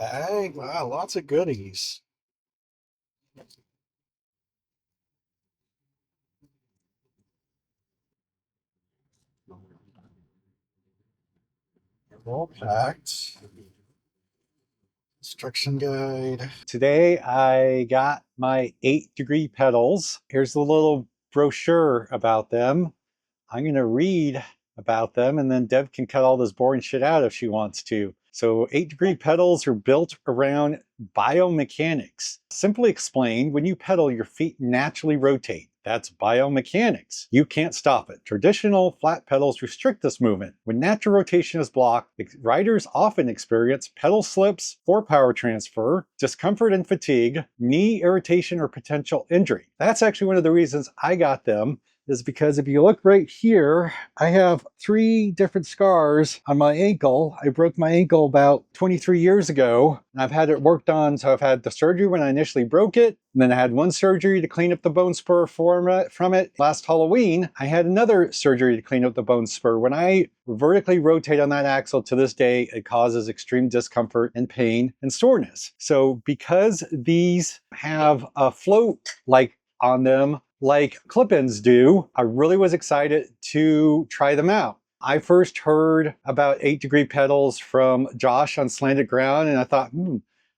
bag. Wow, lots of goodies. All packed. Instruction guide. Today I got my 8-degree pedals. Here's the little brochure about them. I'm going to read about them, and then Deb can cut all this boring shit out if she wants to. So 8-degree pedals are built around biomechanics. Simply explained, when you pedal, your feet naturally rotate. That's biomechanics. You can't stop it. Traditional flat pedals restrict this movement. When natural rotation is blocked, riders often experience pedal slips, poor power transfer, discomfort and fatigue, knee irritation, or potential injury. That's actually one of the reasons I got them, is because if you look right here, I have 3 different scars on my ankle. I broke my ankle about 23 years ago, and I've had it worked on. So I've had the surgery when I initially broke it, and then I had one surgery to clean up the bone spur from it. Last Halloween, I had another surgery to clean up the bone spur. When I vertically rotate on that axle, to this day, it causes extreme discomfort and pain and soreness. So because these have a float like on them, like clip-ins do, I really was excited to try them out. I first heard about 8-degree pedals from Josh on Slanted Ground, and I thought,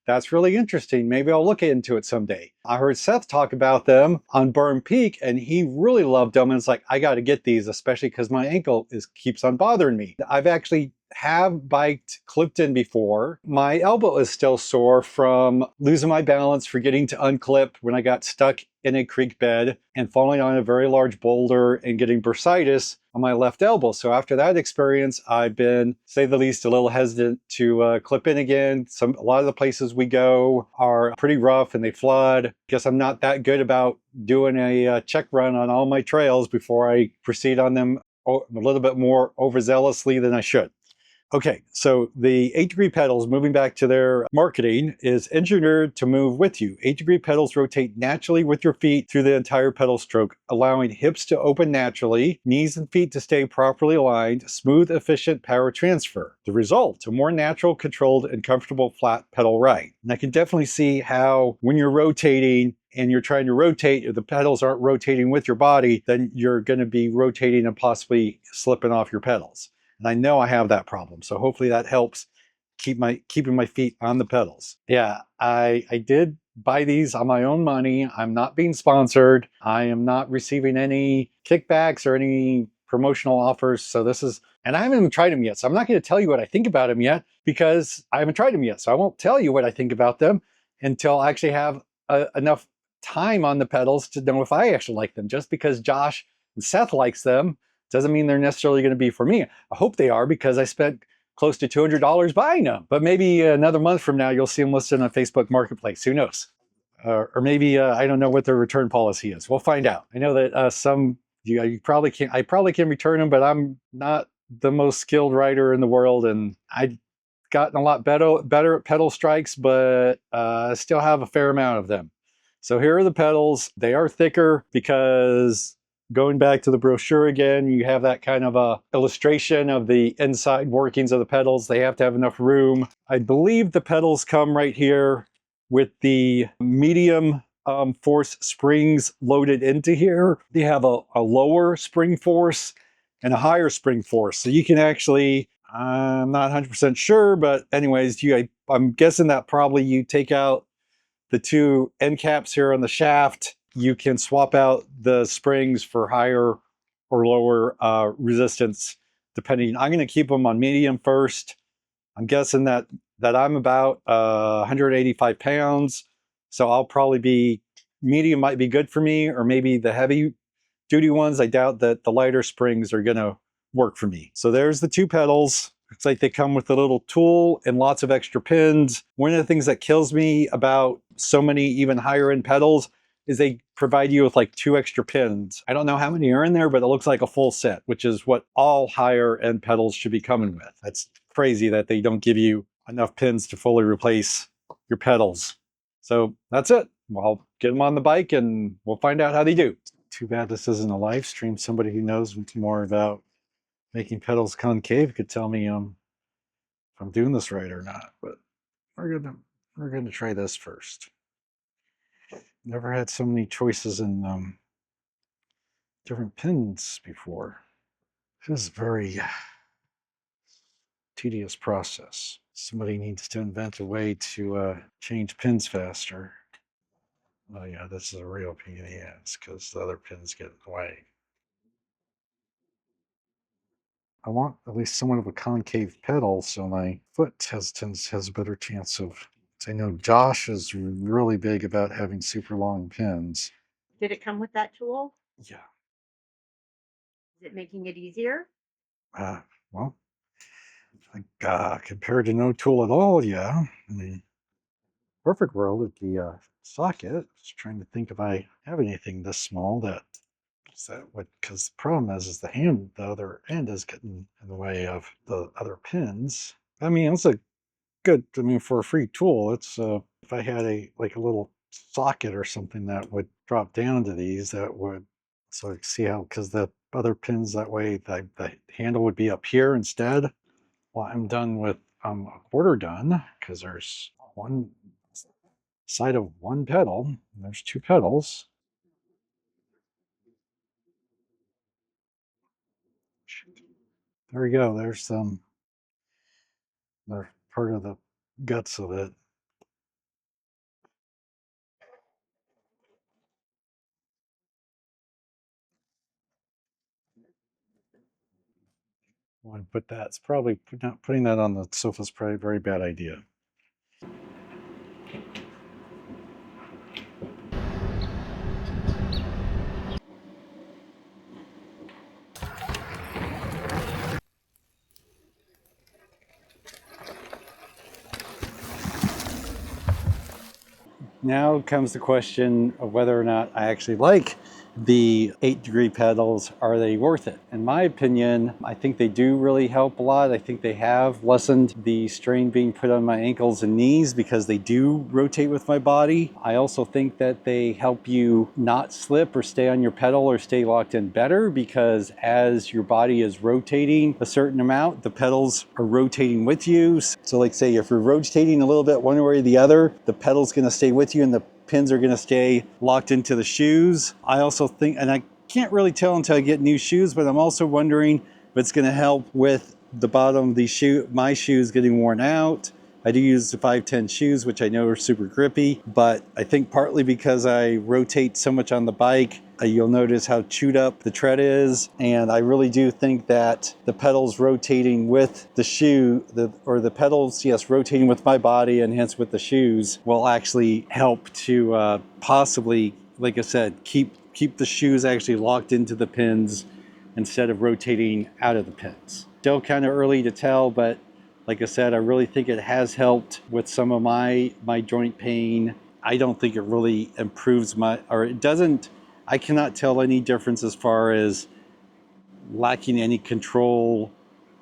that's really interesting. Maybe I'll look into it someday. I heard Seth talk about them on Burn Peak, and he really loved them. And it's like, I got to get these, especially because my ankle keeps on bothering me. I've actually have biked clipped in before. My elbow is still sore from losing my balance, forgetting to unclip when I got stuck in a creek bed and falling on a very large boulder and getting bursitis on my left elbow. So after that experience, I've been, to say the least, a little hesitant to clip in again. A lot of the places we go are pretty rough and they flood. Guess I'm not that good about doing a check run on all my trails before I proceed on them a little bit more overzealously than I should. Okay, so the 8-degree pedals, moving back to their marketing, is engineered to move with you. 8-degree pedals rotate naturally with your feet through the entire pedal stroke, allowing hips to open naturally, knees and feet to stay properly aligned, smooth, efficient power transfer. The result, a more natural, controlled, and comfortable flat pedal ride. And I can definitely see how when you're rotating and you're trying to rotate, if the pedals aren't rotating with your body, then you're going to be rotating and possibly slipping off your pedals. And I know I have that problem. So hopefully that helps keeping my feet on the pedals. Yeah, I did buy these on my own money. I'm not being sponsored. I am not receiving any kickbacks or any promotional offers. So and I haven't even tried them yet. So I'm not going to tell you what I think about them yet because I haven't tried them yet. So I won't tell you what I think about them until I actually have enough time on the pedals to know if I actually like them. Just because Josh and Seth likes them doesn't mean they're necessarily going to be for me. I hope they are because I spent close to $200 buying them. But maybe another month from now, you'll see them listed on Facebook Marketplace. Who knows? Or maybe I don't know what their return policy is. We'll find out. I know that you probably can't. I probably can return them, but I'm not the most skilled rider in the world, and I've gotten a lot better at pedal strikes, but still have a fair amount of them. So here are the pedals. They are thicker because, going back to the brochure again, you have that kind of a illustration of the inside workings of the pedals. They have to have enough room. I believe the pedals come right here with the medium force springs loaded into here. They have a lower spring force and a higher spring force. So you can actually, I'm not 100% sure, but anyways, I'm guessing that probably you take out the 2 end caps here on the shaft. You can swap out the springs for higher or lower resistance, depending. I'm going to keep them on medium first. I'm guessing that I'm about 185 pounds, so I'll probably be medium. Might be good for me, or maybe the heavy duty ones. I doubt that the lighter springs are going to work for me. So there's the 2 pedals. It's like they come with a little tool and lots of extra pins. One of the things that kills me about so many even higher end pedals is they provide you with like 2 extra pins. I don't know how many are in there, but it looks like a full set, which is what all higher end pedals should be coming with. That's crazy that they don't give you enough pins to fully replace your pedals. So that's it. I'll get them on the bike and we'll find out how they do. Too bad this isn't a live stream. Somebody who knows more about making pedals concave could tell me if I'm doing this right or not. But we're gonna try this first. Never had so many choices in different pins before. This is a very tedious process. Somebody needs to invent a way to change pins faster. Oh yeah, this is a real pain in the ass because the other pins get in the way. I want at least somewhat of a concave pedal so my foot has a better chance of. I know Josh is really big about having super long pins. Did it come with that tool? Yeah. Is it making it easier? Well, compared to no tool at all, yeah. I mean, perfect world would be a socket. Just trying to think if I have anything this small that would, because the problem is the other end is getting in the way of the other pins. I mean, it's a good, I mean, for a free tool, it's, if I had a little socket or something that would drop down to these, that would, so you see how, because the other pins that way, the handle would be up here instead. Well, I'm done with a quarter done because there's one side of one pedal. And there's two pedals. There we go. There's they're part of the guts of it. I want to put that. It's probably not putting that on the sofa is probably a very bad idea. Now comes the question of whether or not I actually like the 8-degree pedals. Are they worth it? In my opinion, I think they do really help a lot. I think they have lessened the strain being put on my ankles and knees because they do rotate with my body. I also think that they help you not slip or stay on your pedal or stay locked in better, because as your body is rotating a certain amount, the pedals are rotating with you. So like say if you're rotating a little bit one way or the other, the pedal's going to stay with you and the pins are going to stay locked into the shoes. I also think, and I can't really tell until I get new shoes, but I'm also wondering if it's going to help with the bottom of these my shoes getting worn out. I do use the 510 shoes, which I know are super grippy, but I think partly because I rotate so much on the bike, you'll notice how chewed up the tread is. And I really do think that the pedals rotating with the shoe, or the pedals, yes, rotating with my body and hence with the shoes, will actually help to possibly, like I said, keep the shoes actually locked into the pins instead of rotating out of the pins. Still kind of early to tell, but like I said, I really think it has helped with some of my joint pain. I don't think it really improves it doesn't, I cannot tell any difference as far as lacking any control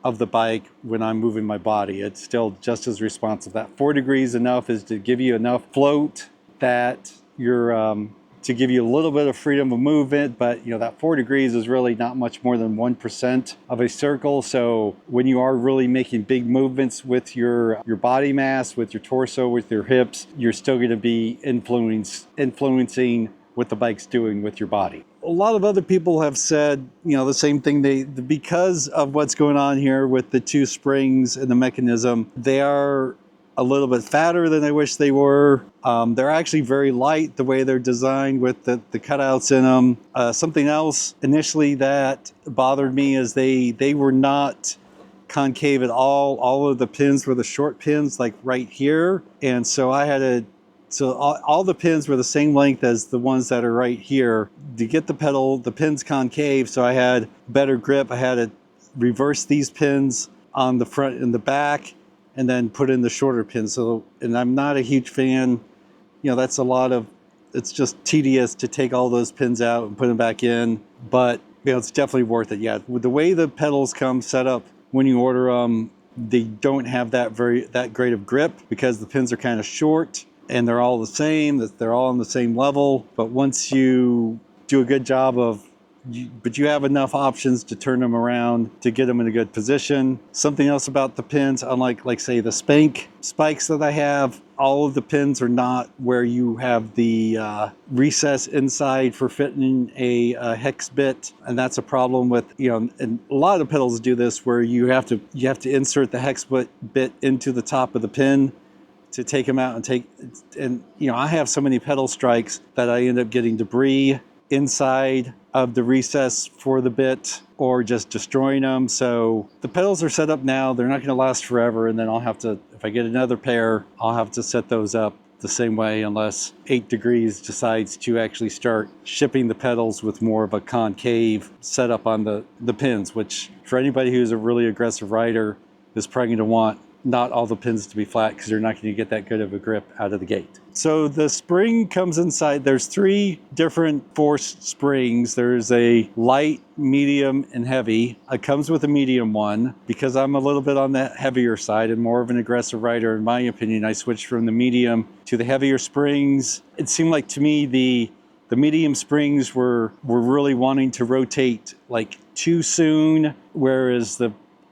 of the bike when I'm moving my body. It's still just as responsive. That 4 degrees enough is to give you enough float that you're to give you a little bit of freedom of movement, but that 4 degrees is really not much more than 1% of a circle. So when you are really making big movements with your body mass, with your torso, with your hips, you're still going to be influencing what the bike's doing with your body. A lot of other people have said, the same thing. Because of what's going on here with the two springs and the mechanism, they are a little bit fatter than I wish they were. They're actually very light the way they're designed with the cutouts in them. Something else initially that bothered me is they were not concave at all. All of the pins were the short pins, like right here. And so all the pins were the same length as the ones that are right here. To get the pins concave, so I had better grip, I had to reverse these pins on the front and the back and then put in the shorter pins. So, and I'm not a huge fan, that's it's just tedious to take all those pins out and put them back in, but it's definitely worth it. Yeah, with the way the pedals come set up when you order them, they don't have that great of grip because the pins are kind of short and they're all the same, they're all on the same level. But once you do a good job of but you have enough options to turn them around to get them in a good position. Something else about the pins, unlike like say the spank spikes that I have, all of the pins are not where you have the recess inside for fitting a hex bit, and that's a problem with, you know, and a lot of pedals do this where you have to insert the hex bit into the top of the pin to take them out and you know, I have so many pedal strikes that I end up getting debris inside of the recess for the bit or just destroying them. So the pedals are set up now, they're not going to last forever, and then I'll have to, if I get another pair, I'll have to set those up the same way unless 8 Degrees decides to actually start shipping the pedals with more of a concave setup on the pins, which for anybody who's a really aggressive rider is probably going to want not all the pins to be flat because you're not going to get that good of a grip out of the gate. So the spring comes inside. There's 3 different force springs. There's a light, medium, and heavy. It comes with a medium one because I'm a little bit on the heavier side and more of an aggressive rider. In my opinion, I switched from the medium to the heavier springs. It seemed like to me the medium springs were really wanting to rotate like too soon, whereas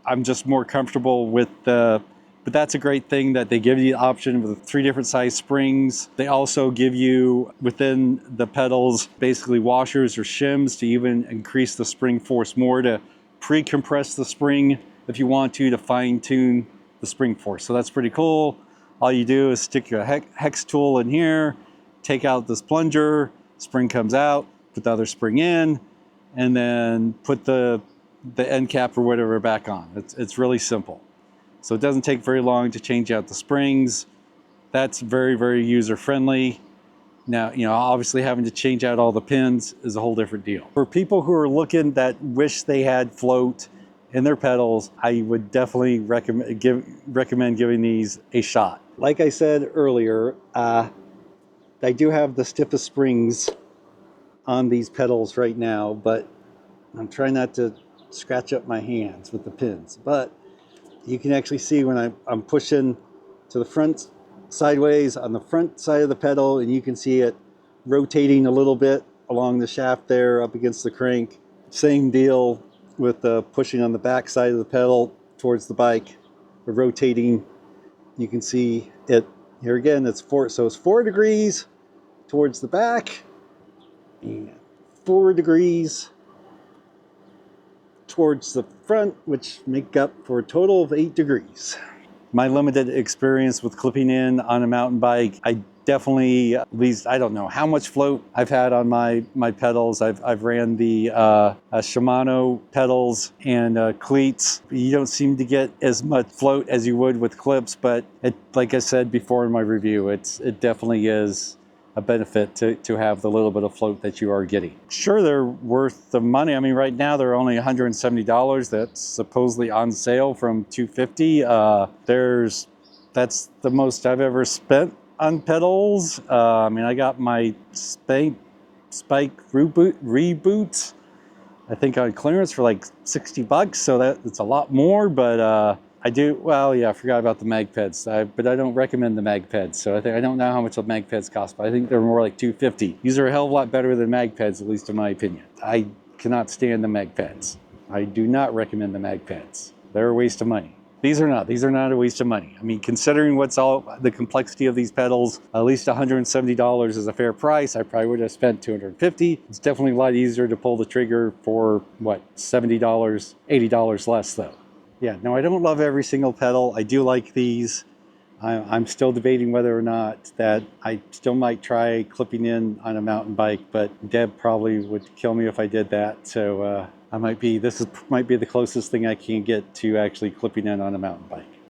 I'm just more comfortable with the. But that's a great thing that they give you the option with 3 different size springs. They also give you within the pedals basically washers or shims to even increase the spring force more, to pre-compress the spring if you want to fine tune the spring force. So that's pretty cool. All you do is stick your hex tool in here, take out this plunger, spring comes out, put the other spring in, and then put the end cap or whatever back on. It's really simple. So it doesn't take very long to change out the springs. That's very, very user-friendly. Now, you know, obviously having to change out all the pins is a whole different deal. For people who are looking that wish they had float in their pedals, I would definitely recommend giving these a shot. Like I said earlier, I do have the stiffest springs on these pedals right now, but I'm trying not to scratch up my hands with the pins. But you can actually see when I'm pushing to the front sideways on the front side of the pedal, and you can see it rotating a little bit along the shaft there up against the crank. Same deal with pushing on the back side of the pedal towards the bike, rotating. You can see it here again. It's 4 degrees towards the back and 4 degrees towards the front, which make up for a total of 8 degrees. My limited experience with clipping in on a mountain bike, I definitely, at least, I don't know how much float I've had on my pedals. I've ran the Shimano pedals and cleats. You don't seem to get as much float as you would with clips, but like I said before in my review, it definitely is a benefit to have the little bit of float that you are getting. Sure, they're worth the money. I mean, right now they're only $170. That's supposedly on sale from $250. That's the most I've ever spent on pedals. I mean, I got my spike reboots, I think on clearance for like $60, so it's a lot more, but I do, well, yeah, I forgot about the mag pads, but I don't recommend the mag pads. So I don't know how much the mag pads cost, but I think they're more like $250. These are a hell of a lot better than mag pads, at least in my opinion. I cannot stand the mag pads. I do not recommend the mag pads. They're a waste of money. These are not a waste of money. I mean, considering what's all the complexity of these pedals, at least $170 is a fair price. I probably would have spent $250. It's definitely a lot easier to pull the trigger for what, $70, $80 less though. Yeah, no, I don't love every single pedal. I do like these. I'm still debating whether or not that I still might try clipping in on a mountain bike, but Deb probably would kill me if I did that. So this might be the closest thing I can get to actually clipping in on a mountain bike.